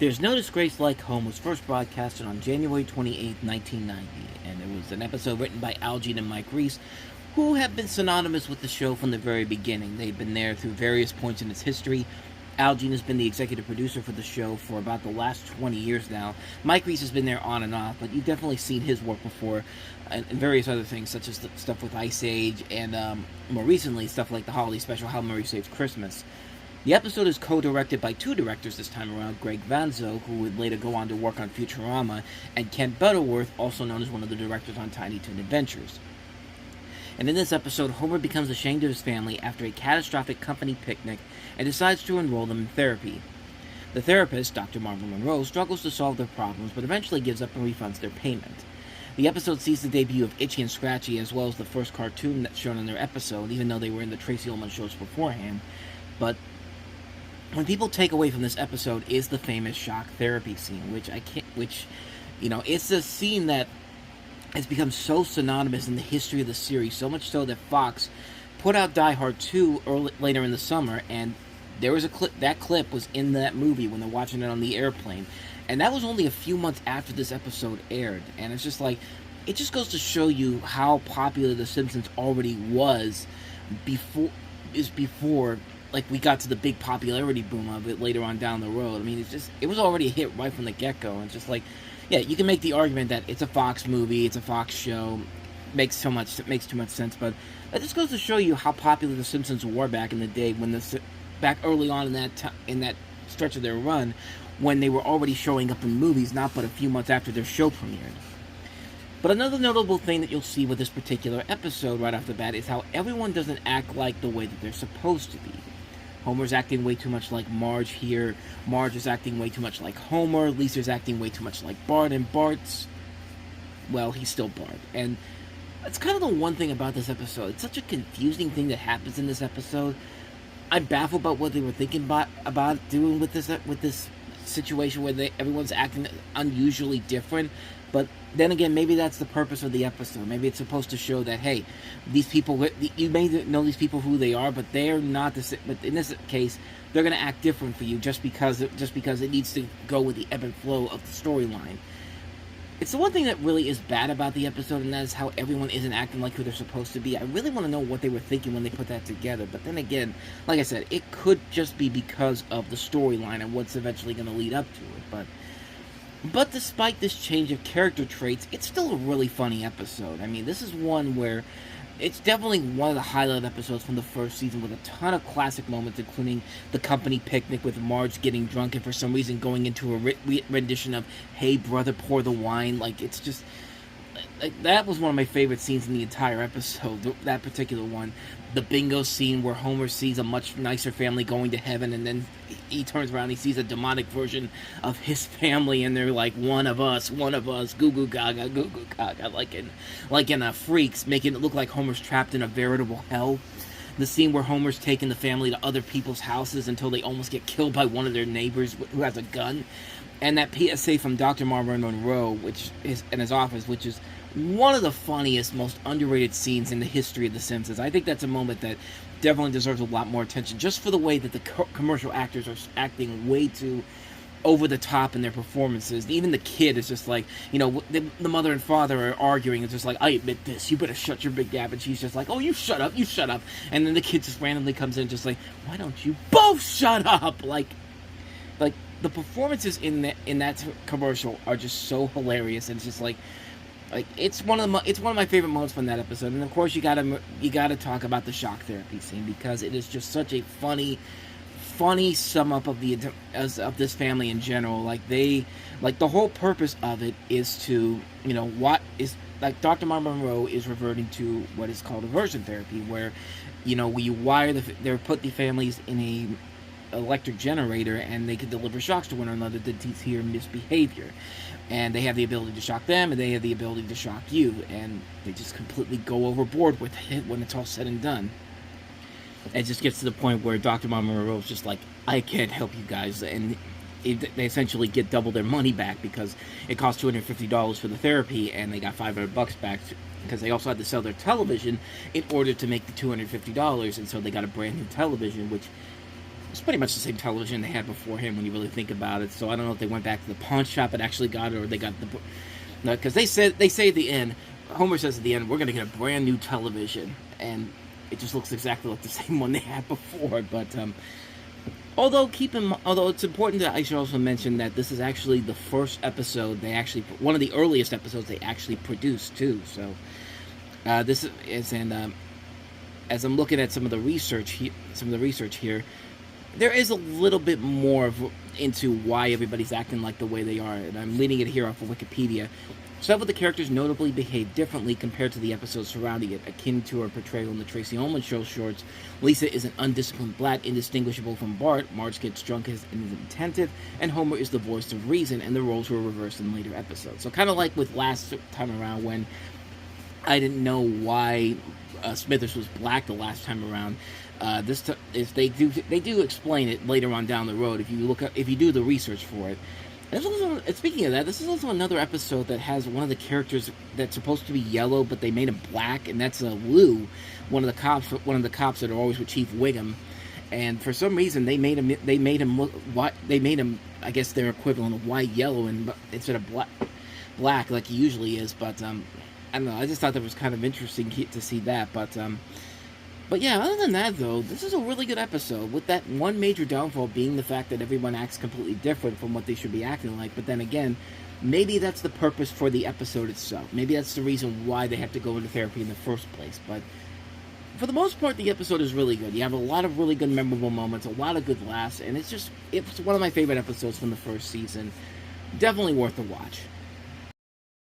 There's No Disgrace Like Home was first broadcasted on January 28, 1990, and it was an episode written by Algene and Mike Reiss, who have been synonymous with the show from the very beginning. They've been there through various points in its history. Algene has been the executive producer for the show for about the last 20 years now. Mike Reiss has been there on and off, but you've definitely seen his work before, and various other things, such as the stuff with Ice Age, and more recently, stuff like the holiday special, How Murray Saves Christmas. The episode is co-directed by two directors this time around, Gregg Vanzo, who would later go on to work on Futurama, and Kent Butterworth, also known as one of the directors on Tiny Toon Adventures. And in this episode, Homer becomes ashamed of his family after a catastrophic company picnic and decides to enroll them in therapy. The therapist, Dr. Marvin Monroe, struggles to solve their problems, but eventually gives up and refunds their payment. The episode sees the debut of Itchy and Scratchy, as well as the first cartoon that's shown in their episode, even though they were in the Tracy Ullman shows beforehand. But when people take away from this episode is the famous shock therapy scene, it's a scene that has become so synonymous in the history of the series, so much so that Fox put out Die Hard 2 later in the summer, and there was a clip. That clip was in that movie when they're watching it on the airplane, and that was only a few months after this episode aired. And it's just like, it just goes to show you how popular The Simpsons already was before like we got to the big popularity boom of it later on down the road. I mean, it was already a hit right from the get-go. And it's just like, yeah, you can make the argument that it's a Fox movie, it's a Fox show, makes too much sense, but that just goes to show you how popular The Simpsons were back in the day, back early on in that stretch of their run, when they were already showing up in movies, not but a few months after their show premiered. But another notable thing that you'll see with this particular episode right off the bat is how everyone doesn't act like the way that they're supposed to be. Homer's acting way too much like Marge here. Marge is acting way too much like Homer. Lisa's acting way too much like Bart. And Bart's, well, he's still Bart. And that's kind of the one thing about this episode. It's such a confusing thing that happens in this episode. I'm baffled about what they were thinking about doing with this situation where everyone's acting unusually different. But then again, maybe that's the purpose of the episode. Maybe it's supposed to show that, hey, these people, you may know these people who they are, but they're not the same. But in this case, they're going to act different for you just because it needs to go with the ebb and flow of the storyline. It's the one thing that really is bad about the episode, and that is how everyone isn't acting like who they're supposed to be. I really want to know what they were thinking when they put that together. But then again, like I said, it could just be because of the storyline and what's eventually going to lead up to it. But despite this change of character traits, it's still a really funny episode. I mean, this is one where it's definitely one of the highlight episodes from the first season, with a ton of classic moments, including the company picnic with Marge getting drunk and for some reason going into a rendition of "Hey Brother, Pour the Wine." Like, it's just, like, that was one of my favorite scenes in the entire episode, that particular one. The bingo scene where Homer sees a much nicer family going to heaven, and then he turns around and he sees a demonic version of his family, and they're like, one of us, goo goo gaga, like in Freaks, making it look like Homer's trapped in a veritable hell. The scene where Homer's taking the family to other people's houses until they almost get killed by one of their neighbors who has a gun. And that PSA from Dr. Marvin Monroe, which is in his office, which is one of the funniest, most underrated scenes in the history of The Simpsons. I think that's a moment that definitely deserves a lot more attention, just for the way that the commercial actors are acting way too over the top in their performances. Even the kid is just like, the mother and father are arguing. It's just like, I admit this, you better shut your big gap. And she's just like, oh, you shut up. And then the kid just randomly comes in just like, why don't you both shut up? Like the performances in that commercial are just so hilarious, and it's just like it's one of my favorite moments from that episode. And of course, you gotta talk about the shock therapy scene, because it is just such a funny sum up of this family in general. The whole purpose of it is to, Dr. Marvin Monroe is reverting to what is called aversion therapy, where we wire they put the families in a electric generator, and they can deliver shocks to one another to deter misbehavior. And they have the ability to shock them, and they have the ability to shock you, and they just completely go overboard with it when it's all said and done. It just gets to the point where Dr. Mama Monroe's just like, I can't help you guys, and they essentially get double their money back, because it cost $250 for the therapy, and they got $500 back, because they also had to sell their television in order to make the $250, and so they got a brand new television, which It's pretty much the same television they had before him when you really think about it. So I don't know if they went back to the pawn shop and actually got it, or they got the... No, because they say at the end, Homer says at the end, we're going to get a brand new television. And it just looks exactly like the same one they had before. But, although it's important that I should also mention that this is actually the first episode they actually... One of the earliest episodes they actually produced, too. So, this is... And, as I'm looking at some of the research here, there is a little bit more into why everybody's acting like the way they are, and I'm leading it here off of Wikipedia. Several of the characters notably behave differently compared to the episodes surrounding it, akin to her portrayal in the Tracy Ullman Show shorts. Lisa is an undisciplined brat, indistinguishable from Bart. Marge gets drunk and is inattentive, and Homer is the voice of reason, and the roles were reversed in later episodes. So kind of like with last time around when I didn't know why Smithers was black the last time around. If they do explain it later on down the road, if you do the research for it. And speaking of that, this is also another episode that has one of the characters that's supposed to be yellow, but they made him black, and that's Lou, one of the cops that are always with Chief Wiggum. And for some reason, they made him look white. They made him, I guess, their equivalent of white yellow, and instead of black like he usually is. But I don't know. I just thought that was kind of interesting to see that. But yeah, other than that, though, this is a really good episode, with that one major downfall being the fact that everyone acts completely different from what they should be acting like. But then again, maybe that's the purpose for the episode itself. Maybe that's the reason why they have to go into therapy in the first place. But for the most part, the episode is really good. You have a lot of really good memorable moments, a lot of good laughs, and it's one of my favorite episodes from the first season. Definitely worth a watch.